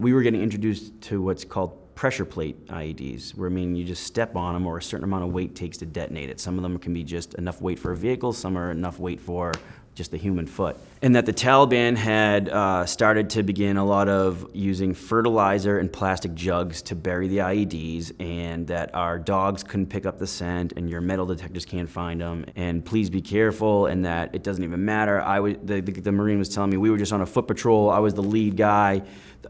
We were getting introduced to what's called pressure plate IEDs, where you just step on them or a certain amount of weight takes to detonate it. Some of them can be just enough weight for a vehicle, some are enough weight for just the human foot. And that the Taliban had started to begin a lot of using fertilizer and plastic jugs to bury the IEDs, and that our dogs couldn't pick up the scent and your metal detectors can't find them, and please be careful, and that it doesn't even matter. The Marine was telling me we were just on a foot patrol. I was the lead guy.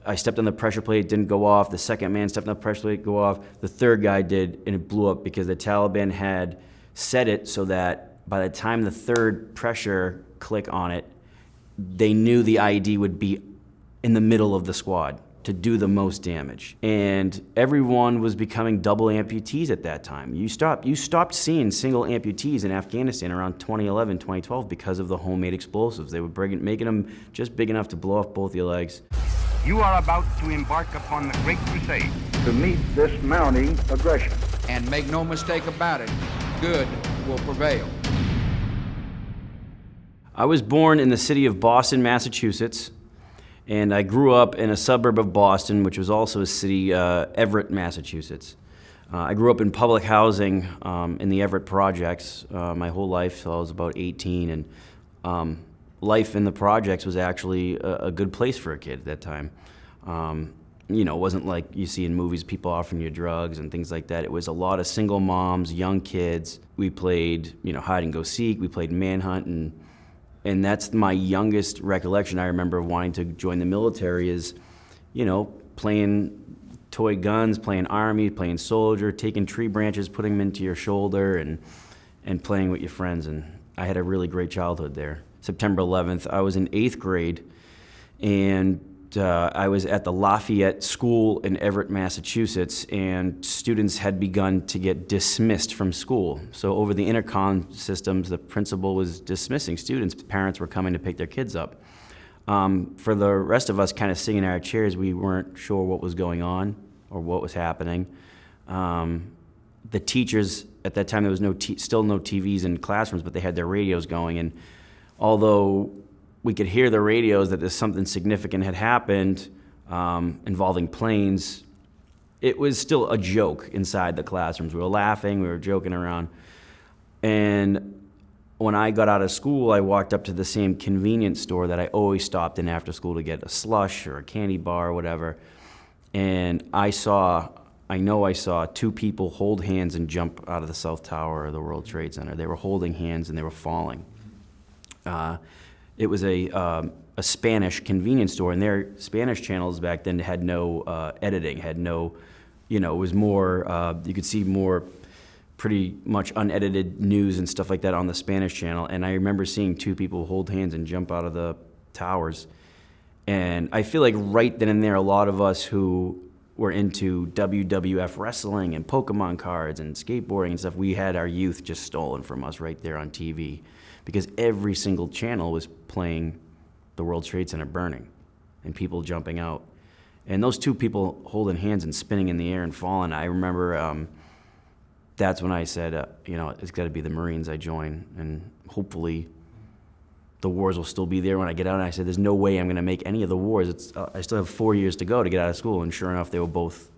I stepped on the pressure plate, it didn't go off. The second man stepped on the pressure plate, go off. The third guy did, and it blew up because the Taliban had set it so that by the time the third pressure click on it, they knew the IED would be in the middle of the squad to do the most damage. And everyone was becoming double amputees at that time. You stopped seeing single amputees in Afghanistan around 2011, 2012 because of the homemade explosives. They were making them just big enough to blow off both your legs. You are about to embark upon the great crusade to meet this mounting aggression. And make no mistake about it, good will prevail. I was born in the city of Boston, Massachusetts, and I grew up in a suburb of Boston, which was also a city, Everett, Massachusetts. I grew up in public housing in the Everett projects my whole life, till I was about 18, and life in the projects was actually a good place for a kid at that time. It wasn't like you see in movies, people offering you drugs and things like that. It was a lot of single moms, young kids. We played, hide and go seek. We played manhunt, and that's my youngest recollection. I remember wanting to join the military is, playing toy guns, playing army, playing soldier, taking tree branches, putting them into your shoulder, and playing with your friends. And I had a really great childhood there. September 11th, I was in 8th grade, and I was at the Lafayette School in Everett, Massachusetts, and students had begun to get dismissed from school. So over the intercom systems, the principal was dismissing students. Parents were coming to pick their kids up. For the rest of us kind of sitting in our chairs, we weren't sure what was going on or what was happening. The teachers, at that time there was still no TVs in classrooms, but they had their radios going, and although we could hear the radios that something significant had happened involving planes, it was still a joke inside the classrooms. We were laughing, we were joking around. And when I got out of school, I walked up to the same convenience store that I always stopped in after school to get a slush or a candy bar or whatever. And I know I saw two people hold hands and jump out of the South Tower of the World Trade Center. They were holding hands and they were falling. It was a Spanish convenience store, and their Spanish channels back then had no editing, had no, it was more, you could see more pretty much unedited news and stuff like that on the Spanish channel. And I remember seeing two people hold hands and jump out of the towers. And I feel like right then and there, a lot of us who were into WWF wrestling and Pokemon cards and skateboarding and stuff, we had our youth just stolen from us right there on TV. Because every single channel was playing the World Trade Center burning and people jumping out. And those two people holding hands and spinning in the air and falling, I remember that's when I said, it's got to be the Marines I join, and hopefully the wars will still be there when I get out. And I said, there's no way I'm going to make any of the wars. I still have 4 years to go to get out of school, and sure enough, they were both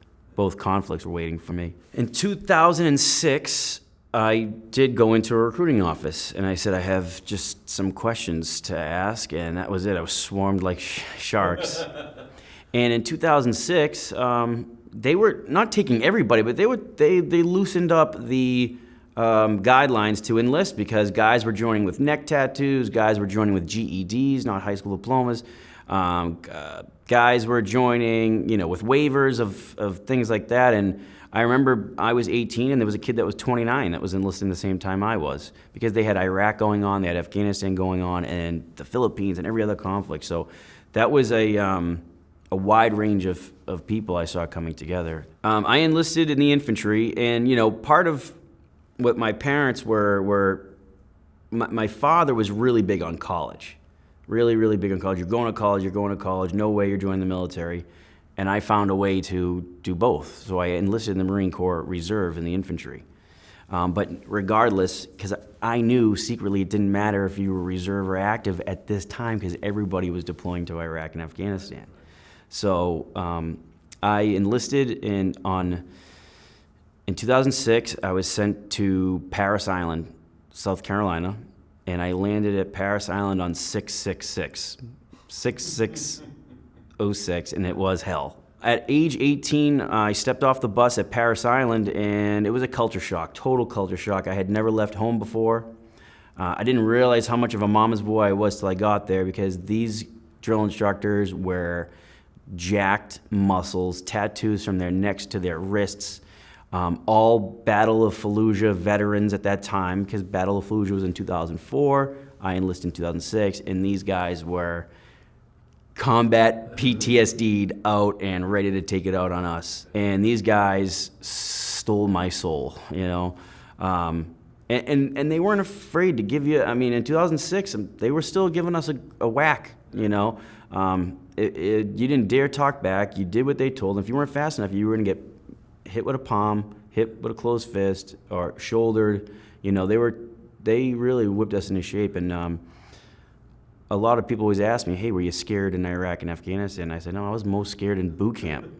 conflicts were waiting for me. In 2006, I did go into a recruiting office, and I said, I have just some questions to ask, and that was it. I was swarmed like sharks. And in 2006, they were not taking everybody, but they loosened up the guidelines to enlist, because guys were joining with neck tattoos, guys were joining with GEDs, not high school diplomas. Guys were joining, with waivers of things like that. And I remember I was 18 and there was a kid that was 29 that was enlisting the same time I was, because they had Iraq going on, they had Afghanistan going on, and the Philippines and every other conflict. So that was a wide range of people I saw coming together. I enlisted in the infantry, and part of what my parents were my father was really big on college. Really, really big on college. You're going to college, no way you're joining the military. And I found a way to do both. So I enlisted in the Marine Corps Reserve in the infantry. But regardless, because I knew secretly it didn't matter if you were reserve or active at this time, because everybody was deploying to Iraq and Afghanistan. So I enlisted in 2006. I was sent to Parris Island, South Carolina, and I landed at Parris Island on 6606, and it was hell. At age 18, I stepped off the bus at Parris Island, and it was a culture shock, total culture shock. I had never left home before. I didn't realize how much of a mama's boy I was till I got there, because these drill instructors were jacked muscles, tattoos from their necks to their wrists, all Battle of Fallujah veterans at that time, because Battle of Fallujah was in 2004, I enlisted in 2006, and these guys were combat PTSD'd out and ready to take it out on us. And these guys stole my soul, you know. And they weren't afraid to give you, I mean, in 2006, they were still giving us a whack, you know. You didn't dare talk back. You did what they told. And if you weren't fast enough, you were going to get hit with a palm, hit with a closed fist, or shouldered. You know, they really whipped us into shape. And a lot of people always ask me, hey, were you scared in Iraq and Afghanistan? I said, no, I was most scared in boot camp.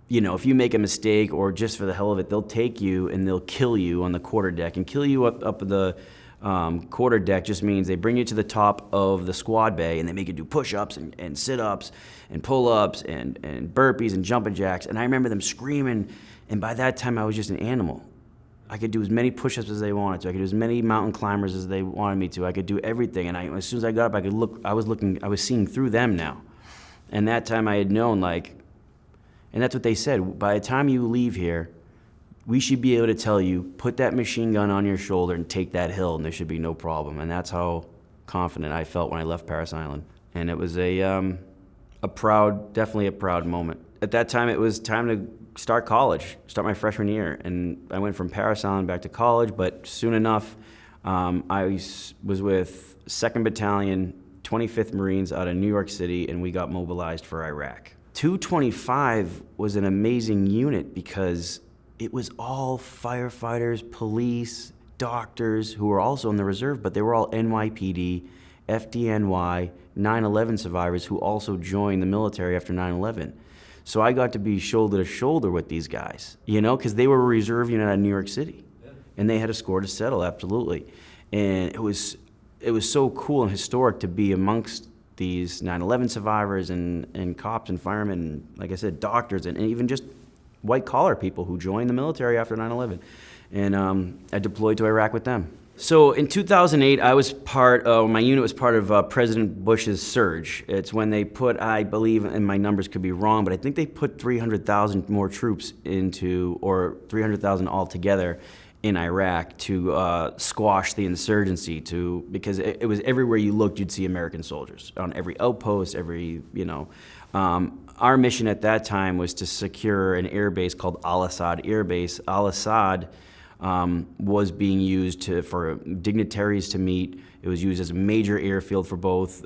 You know, if you make a mistake or just for the hell of it, they'll take you and they'll kill you on the quarterdeck. And kill you up the quarterdeck just means they bring you to the top of the squad bay and they make you do push-ups and sit-ups and pull-ups and burpees and jumping jacks. And I remember them screaming, and by that time I was just an animal. I could do as many push-ups as they wanted to. I could do as many mountain climbers as they wanted me to. I could do everything. And as soon as I got up, I could look. I was seeing through them now. And that time I had known, like, and that's what they said. By the time you leave here, we should be able to tell you, put that machine gun on your shoulder and take that hill, and there should be no problem. And that's how confident I felt when I left Parris Island. And it was definitely a proud moment. At that time, it was time to start college, start my freshman year. And I went from Parris Island back to college, but soon enough, I was with 2nd Battalion, 25th Marines out of New York City, and we got mobilized for Iraq. 225 was an amazing unit because it was all firefighters, police, doctors who were also in the reserve, but they were all NYPD, FDNY, 9/11 survivors who also joined the military after 9/11. So I got to be shoulder to shoulder with these guys, you know, because they were a reserve unit out of New York City, and they had a score to settle, absolutely. And it was so cool and historic to be amongst these 9/11 survivors and cops and firemen, and, like I said, doctors, and even just white-collar people who joined the military after 9/11. And I deployed to Iraq with them. So in 2008, my unit was part of President Bush's surge. It's when they put, I believe, and my numbers could be wrong, but I think they put 300,000 more troops or 300,000 altogether in Iraq to squash the insurgency, because it was everywhere you looked, you'd see American soldiers on every outpost, our mission at that time was to secure an air base called Al-Assad Air Base. Al-Assad was being used for dignitaries to meet. It was used as a major airfield for both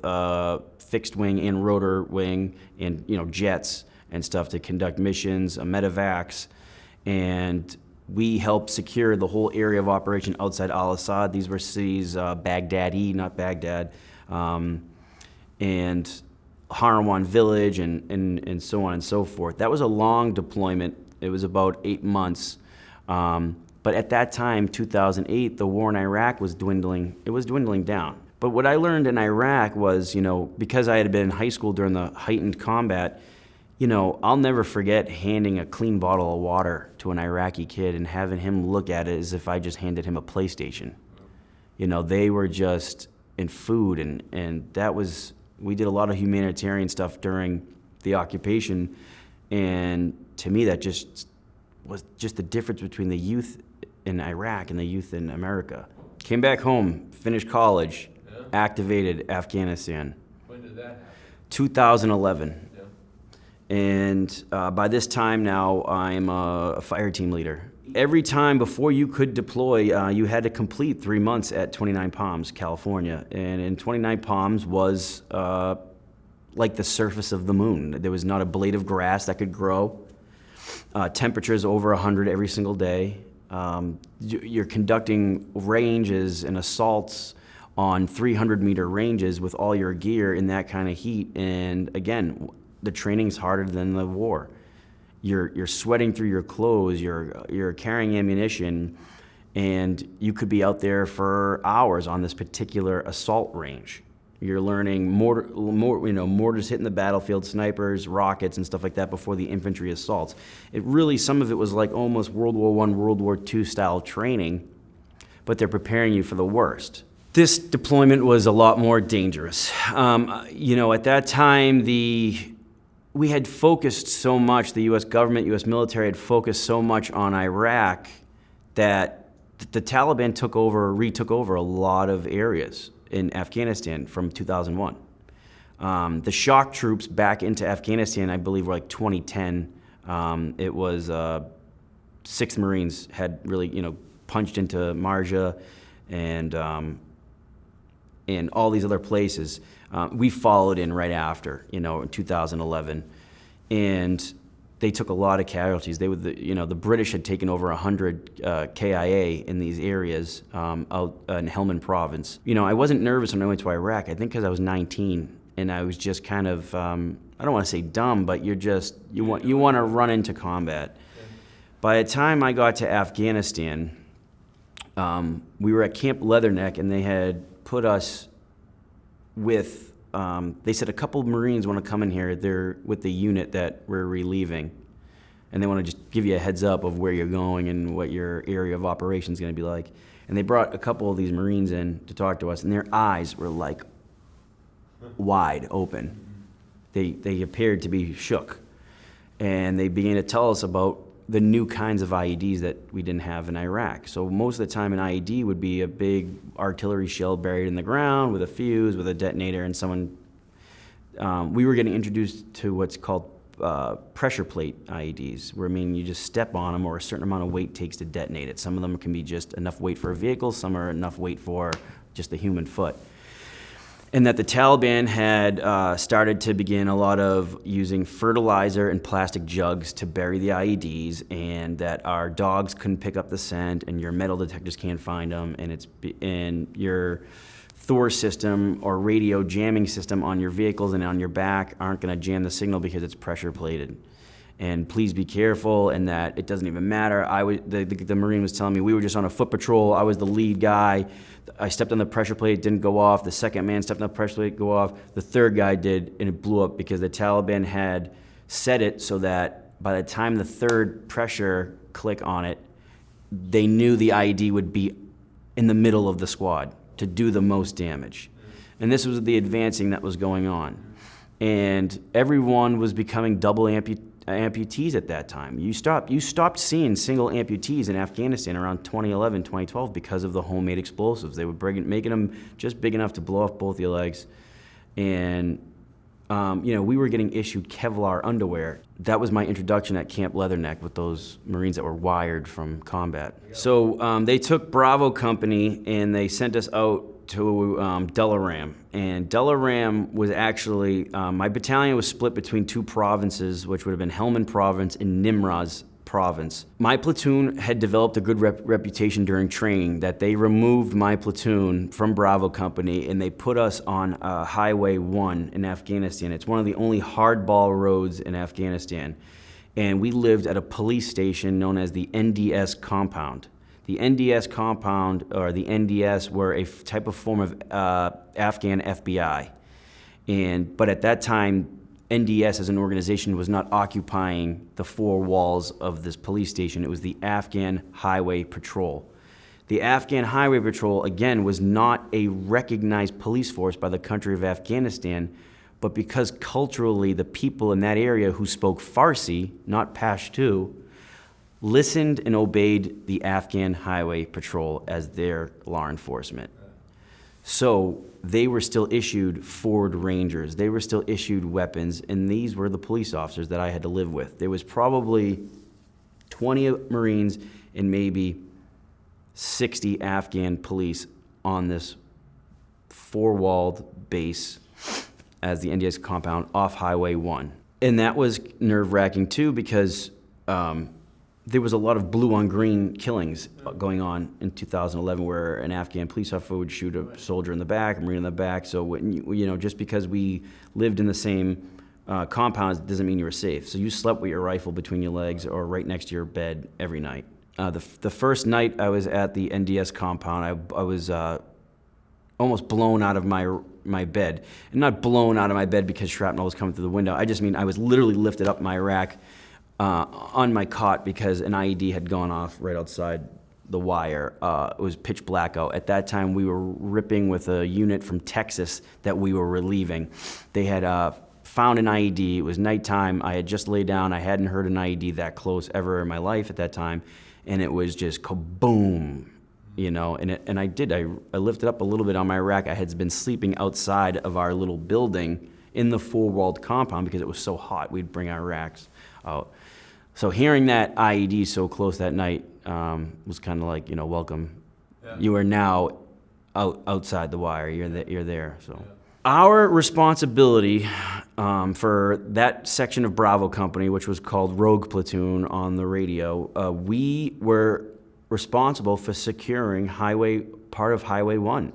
fixed wing and rotor wing, and jets and stuff to conduct missions, medevacs, and we helped secure the whole area of operation outside Al-Assad. These were cities, Baghdadi, not Baghdad, and Harawan Village, and so on and so forth. That was a long deployment. It was about 8 months. But at that time, 2008, the war in Iraq was dwindling. It was dwindling down. But what I learned in Iraq was, because I had been in high school during the heightened combat, I'll never forget handing a clean bottle of water to an Iraqi kid and having him look at it as if I just handed him a PlayStation. They were just in food, and that was, we did a lot of humanitarian stuff during the occupation, and to me that just was just the difference between the youth in Iraq and the youth in America. Came back home, finished college, activated Afghanistan. When did that happen? 2011. And by this time now, I'm a fire team leader. Every time before you could deploy, you had to complete 3 months at 29 Palms, California. And in 29 Palms was like the surface of the moon. There was not a blade of grass that could grow. Temperatures over 100 every single day. You're conducting ranges and assaults on 300-meter ranges with all your gear in that kind of heat. And again, the training's harder than the war. You're sweating through your clothes, you're carrying ammunition, and you could be out there for hours on this particular assault range. You're learning mortars hitting the battlefield, snipers, rockets, and stuff like that before the infantry assaults. Some of it was like almost World War I, World War II style training, but they're preparing you for the worst. This deployment was a lot more dangerous. At that time, we had focused so much, the U.S. government, U.S. military had focused so much on Iraq that the Taliban retook over a lot of areas in Afghanistan from 2001. The shock troops back into Afghanistan, I believe, were like 2010. It was 6th Marines had really, punched into Marja and all these other places. We followed in right after, in 2011, and they took a lot of casualties. The British had taken over 100 KIA in these areas out in Helmand province. I wasn't nervous when I went to Iraq. I think because I was 19 and I was just kind of, I don't want to say dumb, but you want to run into combat. By the time I got to Afghanistan, we were at Camp Leatherneck, and they had put us with, they said a couple of Marines want to come in here. They're with the unit that we're relieving, and they want to just give you a heads up of where you're going and what your area of operation is going to be like. And they brought a couple of these Marines in to talk to us, and their eyes were like wide open. They appeared to be shook, and they began to tell us about the new kinds of IEDs that we didn't have in Iraq. So most of the time an IED would be a big artillery shell buried in the ground with a fuse, with a detonator, and we were getting introduced to what's called pressure plate IEDs, where you just step on them, or a certain amount of weight takes to detonate it. Some of them can be just enough weight for a vehicle, some are enough weight for just the human foot. And that the Taliban had started to begin a lot of using fertilizer and plastic jugs to bury the IEDs, and that our dogs couldn't pick up the scent, and your metal detectors can't find them, and your Thor system or radio jamming system on your vehicles and on your back aren't going to jam the signal because it's pressure plated. And please be careful, and that it doesn't even matter. The Marine was telling me we were just on a foot patrol. I was the lead guy. I stepped on the pressure plate, it didn't go off. The second man stepped on the pressure plate, go off. The third guy did, and it blew up because the Taliban had set it so that by the time the third pressure click on it, they knew the IED would be in the middle of the squad to do the most damage. And this was the advancing that was going on. And everyone was becoming double amputees at that time. You stopped seeing single amputees in Afghanistan around 2011, 2012 because of the homemade explosives. They were making them just big enough to blow off both your legs. And, we were getting issued Kevlar underwear. That was my introduction at Camp Leatherneck with those Marines that were wired from combat. So they took Bravo Company and they sent us out to Delaram. And Delaram was actually, my battalion was split between two provinces, which would have been Helmand province and Nimruz province. My platoon had developed a good reputation during training, that they removed my platoon from Bravo Company and they put us on Highway 1 in Afghanistan. It's one of the only hardball roads in Afghanistan. And we lived at a police station known as the NDS compound. The NDS compound, or the NDS, were a type of form of Afghan FBI. But at that time, NDS as an organization was not occupying the four walls of this police station. It was the Afghan Highway Patrol. The Afghan Highway Patrol, again, was not a recognized police force by the country of Afghanistan, but because culturally the people in that area who spoke Farsi, not Pashto, listened and obeyed the Afghan Highway Patrol as their law enforcement. So they were still issued Ford Rangers. They were still issued weapons, and these were the police officers that I had to live with. There was probably 20 Marines and maybe 60 Afghan police on this four-walled base as the NDS compound off Highway 1. And that was nerve-wracking too, because there was a lot of blue-on-green killings going on in 2011, where an Afghan police officer would shoot a soldier in the back, a Marine in the back. So just because we lived in the same compound doesn't mean you were safe. So you slept with your rifle between your legs or right next to your bed every night. The first night I was at the NDS compound, I was almost blown out of my bed. And not blown out of my bed because shrapnel was coming through the window. I just mean I was literally lifted up my rack on my cot because an IED had gone off right outside the wire. It was pitch black out. At that time, we were ripping with a unit from Texas that we were relieving. They had found an IED. It was nighttime. I had just laid down. I hadn't heard an IED that close ever in my life at that time. And it was just kaboom, you know. And I lifted up a little bit on my rack. I had been sleeping outside of our little building in the four-walled compound because it was so hot. We'd bring our racks out. So hearing that IED so close that night was kind of like, you know, welcome. Yeah. You are now outside the wire. You're there. So our responsibility for that section of Bravo Company, which was called Rogue Platoon on the radio, we were responsible for securing part of Highway 1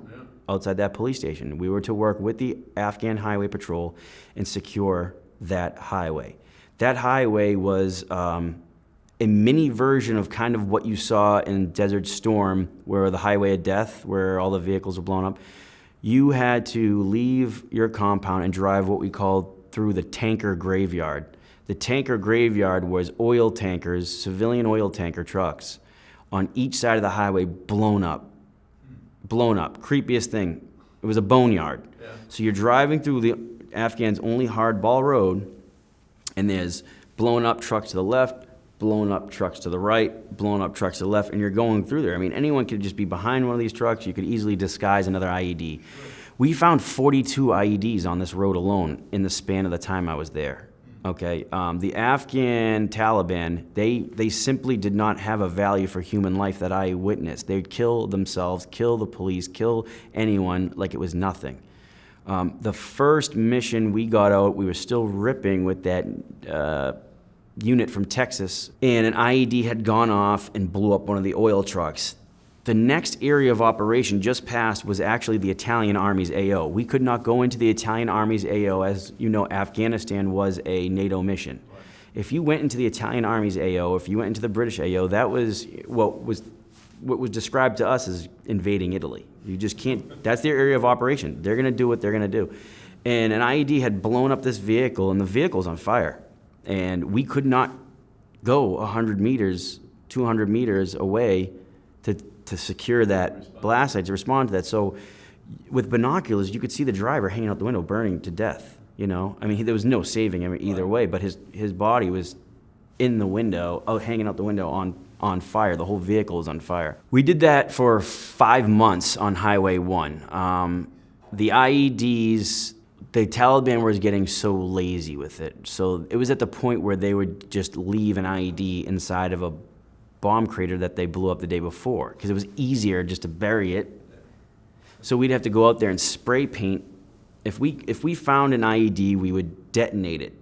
outside that police station. We were to work with the Afghan Highway Patrol and secure that highway. That highway was a mini version of kind of what you saw in Desert Storm, where the highway of death, where all the vehicles were blown up. You had to leave your compound and drive what we called through the tanker graveyard. The tanker graveyard was oil tankers, civilian oil tanker trucks, on each side of the highway blown up. Blown up. Creepiest thing. It was a boneyard. Yeah. So you're driving through the Afghans' only hardball road, and there's blown up trucks to the left, blown up trucks to the right, blown up trucks to the left, and you're going through there. I mean, anyone could just be behind one of these trucks. You could easily disguise another IED. We found 42 IEDs on this road alone in the span of the time I was there. Okay, the Afghan Taliban, they simply did not have a value for human life that I witnessed. They'd kill themselves, kill the police, kill anyone like it was nothing. The first mission we got out, we were still ripping with that unit from Texas, and an IED had gone off and blew up one of the oil trucks. The next area of operation just past was actually the Italian Army's AO. We could not go into the Italian Army's AO. As you know, Afghanistan was a NATO mission. If you went into the Italian Army's AO, if you went into the British AO, that was what was described to us as invading Italy. You just can't, that's their area of operation. They're gonna do what they're gonna do. And an IED had blown up this vehicle, and the vehicle's on fire. And we could not go 100 meters, 200 meters away to secure that blast site, to respond to that. So with binoculars, you could see the driver hanging out the window, burning to death, you know? I mean, there was no saving him either way, but his body was in the window, hanging out the window on fire. The whole vehicle was on fire. We did that for 5 months on Highway 1. The IEDs, the Taliban was getting so lazy with it. So it was at the point where they would just leave an IED inside of a bomb crater that they blew up the day before, because it was easier just to bury it. So we'd have to go out there and spray paint. If we found an IED, we would detonate it,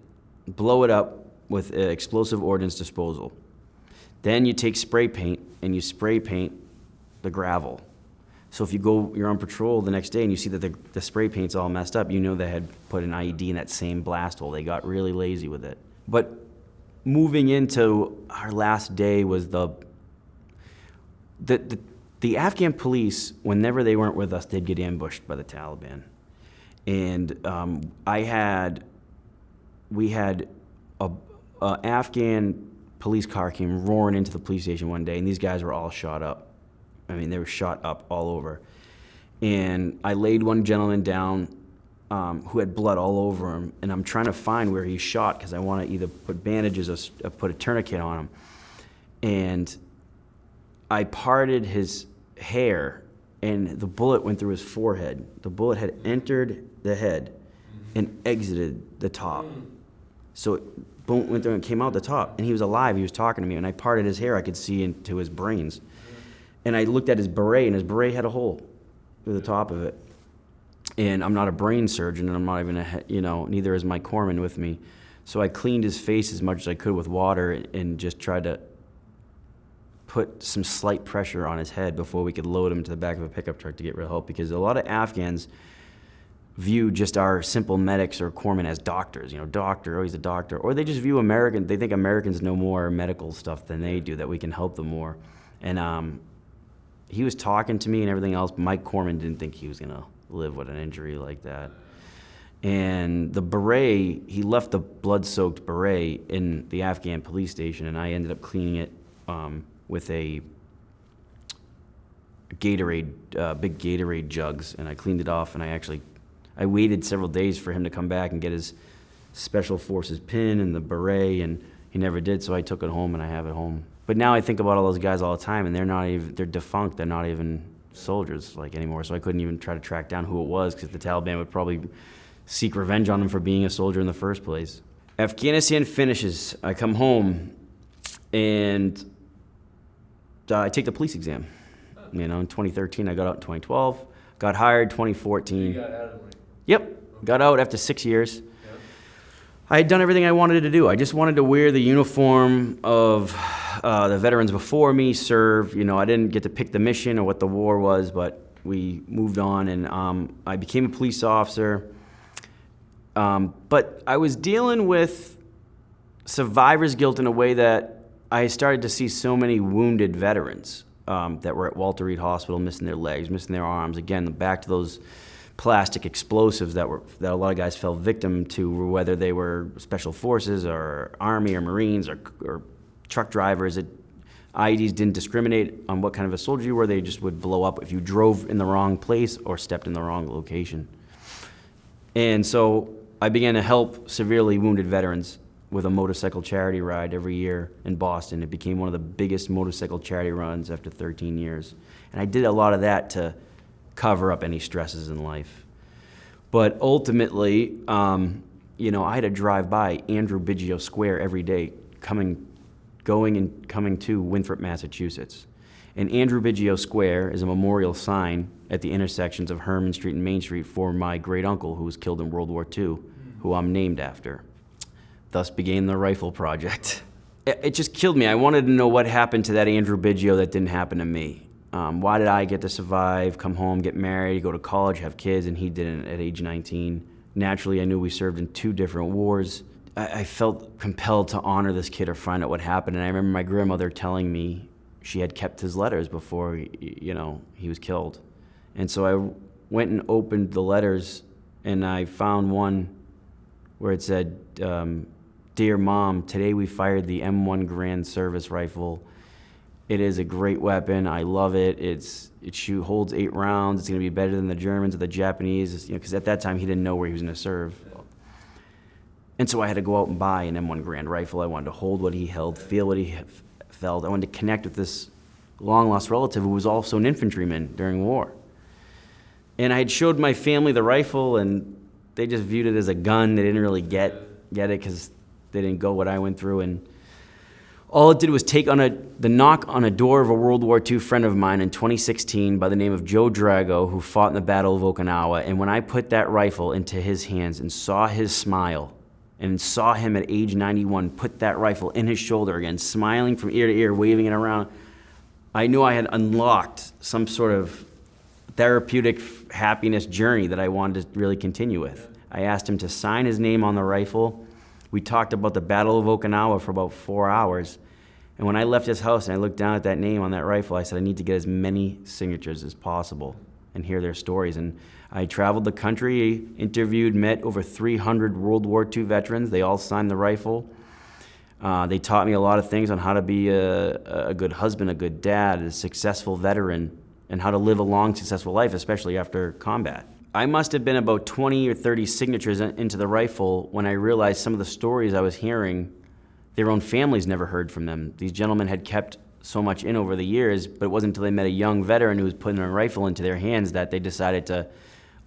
blow it up with explosive ordnance disposal. Then you take spray paint and you spray paint the gravel. So if you're on patrol the next day and you see that the spray paint's all messed up, you know they had put an IED in that same blast hole. They got really lazy with it. But moving into our last day was the Afghan police, whenever they weren't with us, they'd get ambushed by the Taliban. And we had a Afghan police car came roaring into the police station one day, and these guys were all shot up. I mean, they were shot up all over. And I laid one gentleman down who had blood all over him, and I'm trying to find where he's shot because I want to either put bandages or put a tourniquet on him. And I parted his hair, and the bullet went through his forehead. The bullet had entered the head and exited the top. So it boom, went through and came out the top, and he was alive. He was talking to me, and I parted his hair. I could see into his brains. And I looked at his beret, and his beret had a hole through the top of it. And I'm not a brain surgeon, and I'm not even neither is my corpsman with me. So I cleaned his face as much as I could with water and just tried to put some slight pressure on his head before we could load him to the back of a pickup truck to get real help. Because a lot of Afghans view just our simple medics or corpsmen as doctors. You know, doctor, oh, he's a doctor. Or they just view they think Americans know more medical stuff than they do, that we can help them more. And he was talking to me and everything else. Mike Corman didn't think he was going to live with an injury like that. And the beret, he left the blood-soaked beret in the Afghan police station, and I ended up cleaning it with a Gatorade, big Gatorade jugs, and I cleaned it off, and I waited several days for him to come back and get his Special Forces pin and the beret, and he never did, so I took it home, and I have it home. But now I think about all those guys all the time, and they're defunct, they're not even soldiers like anymore, so I couldn't even try to track down who it was, because the Taliban would probably seek revenge on him for being a soldier in the first place. Afghanistan finishes, I come home, and I take the police exam. You know, in 2013, I got out in 2012, got hired 2014. You got out of the way. Yep, got out after 6 years. I had done everything I wanted to do. I just wanted to wear the uniform of the veterans before me, serve. You know, I didn't get to pick the mission or what the war was, but we moved on, and I became a police officer. But I was dealing with survivor's guilt in a way that I started to see so many wounded veterans that were at Walter Reed Hospital, missing their legs, missing their arms. Again, back to those plastic explosives that a lot of guys fell victim to, whether they were Special Forces or Army or Marines or truck drivers. IEDs didn't discriminate on what kind of a soldier you were. They just would blow up if you drove in the wrong place or stepped in the wrong location. And so I began to help severely wounded veterans with a motorcycle charity ride every year in Boston. It became one of the biggest motorcycle charity runs after 13 years. And I did a lot of that to cover up any stresses in life. But ultimately, you know, I had to drive by Andrew Biggio Square every day, going and coming to Winthrop, Massachusetts. And Andrew Biggio Square is a memorial sign at the intersections of Helmand Street and Main Street for my great uncle who was killed in World War II, who I'm named after. Thus began the Rifle Project. It just killed me. I wanted to know what happened to that Andrew Biggio that didn't happen to me. Why did I get to survive, come home, get married, go to college, have kids, and he didn't at age 19? Naturally, I knew we served in 2 different wars. I felt compelled to honor this kid or find out what happened. And I remember my grandmother telling me she had kept his letters before, you know, he was killed. And so I went and opened the letters, and I found one where it said, "Dear Mom, today we fired the M1 Grand Service Rifle. It is a great weapon. I love it. It holds 8 rounds. It's going to be better than the Germans or the Japanese," you know, because at that time he didn't know where he was going to serve. And so I had to go out and buy an M1 Grand rifle. I wanted to hold what he held, feel what he felt. I wanted to connect with this long-lost relative who was also an infantryman during war. And I had showed my family the rifle, and they just viewed it as a gun. They didn't really get it because they didn't go what I went through. And all it did was take on the knock on a door of a World War II friend of mine in 2016 by the name of Joe Drago, who fought in the Battle of Okinawa. And when I put that rifle into his hands and saw his smile, and saw him at age 91 put that rifle in his shoulder again, smiling from ear to ear, waving it around, I knew I had unlocked some sort of therapeutic happiness journey that I wanted to really continue with. I asked him to sign his name on the rifle. We talked about the Battle of Okinawa for about 4 hours. And when I left his house and I looked down at that name on that rifle, I said, I need to get as many signatures as possible and hear their stories. And I traveled the country, interviewed, met over 300 World War II veterans. They all signed the rifle. They taught me a lot of things on how to be a good husband, a good dad, a successful veteran, and how to live a long, successful life, especially after combat. I must have been about 20 or 30 signatures into the rifle when I realized some of the stories I was hearing, their own families never heard from them. These gentlemen had kept so much in over the years, but it wasn't until they met a young veteran who was putting a rifle into their hands that they decided to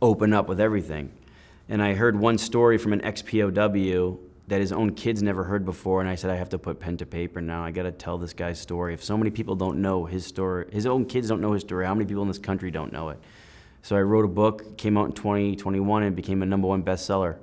open up with everything. And I heard one story from an ex-POW that his own kids never heard before, and I said, I have to put pen to paper now. I gotta tell this guy's story. If so many people don't know his story, his own kids don't know his story, how many people in this country don't know it? So I wrote a book, came out in 2021, and became a #1 bestseller.